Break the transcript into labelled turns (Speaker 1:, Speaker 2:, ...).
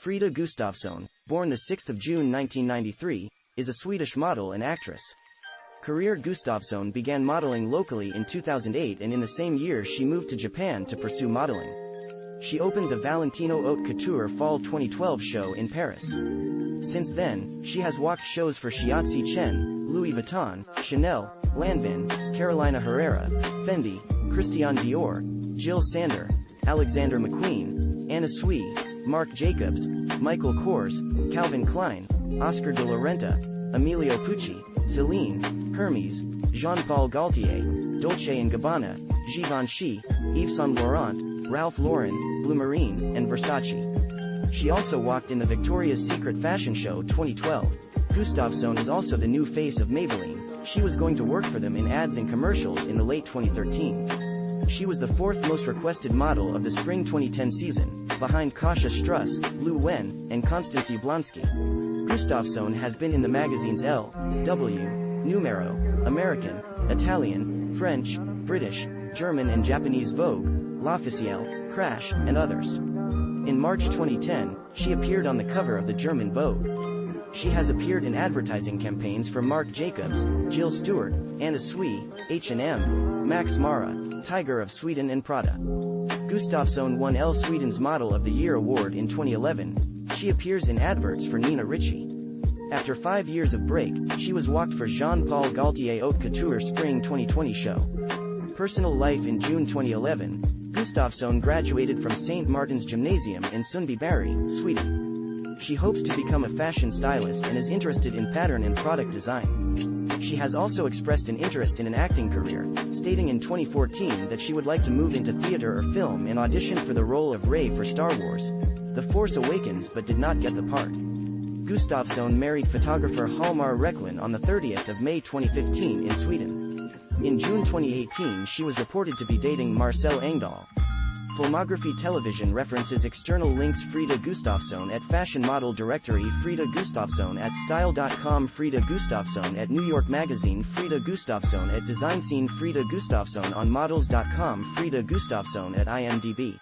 Speaker 1: Frida Gustafsson, born the 6th of June 1993, is a Swedish model and actress. Career Gustafsson began modeling locally in 2008, and in the same year she moved to Japan to pursue modeling. She opened the Valentino Haute Couture Fall 2012 show in Paris. Since then, she has walked shows for Shiatsi Chen, Louis Vuitton, Chanel, Lanvin, Carolina Herrera, Fendi, Christian Dior, Jill Sander, Alexander McQueen, Anna Sui, Marc Jacobs, Michael Kors, Calvin Klein, Oscar de la Renta, Emilio Pucci, Celine, Hermes, Jean-Paul Gaultier, Dolce & Gabbana, Givenchy, Yves Saint Laurent, Ralph Lauren, Blumarine, and Versace. She also walked in the Victoria's Secret Fashion Show 2012. Gustafsson is also the new face of Maybelline. She was going to work for them in ads and commercials in the late 2013. She was the fourth most requested model of the spring 2010 season, behind Kasia Struss, Lu Wen, and Constance Yablonsky. Gustafsson has been in the magazines Elle, W, Numero, American, Italian, French, British, German and Japanese Vogue, L'Officiel, Crash, and others. In March 2010, she appeared on the cover of the German Vogue. She has appeared in advertising campaigns for Marc Jacobs, Jill Stewart, Anna Sui, H&M, Max Mara, Tiger of Sweden and Prada. Gustafsson won Elle Sweden's Model of the Year award in 2011. She appears in adverts for Nina Ricci. After 5 years of break, she was walked for Jean-Paul Gaultier Haute Couture Spring 2020 show. Personal life. In June 2011, Gustafsson graduated from St. Martin's Gymnasium in Sundbyberg, Sweden. She hopes to become a fashion stylist and is interested in pattern and product design. She has also expressed an interest in an acting career, stating in 2014 that she would like to move into theater or film and audition for the role of Rey for Star Wars: The Force Awakens, but did not get the part. Gustafsson married photographer Hjalmar Recklin on the 30th of May 2015 in Sweden. In June 2018 she was reported to be dating Marcel Engdahl. Filmography Television references external links: Frida Gustafsson at Fashion Model Directory, Frida Gustafsson at Style.com, Frida Gustafsson at New York Magazine, Frida Gustafsson at Design Scene, Frida Gustafsson on Models.com, Frida Gustafsson at IMDb.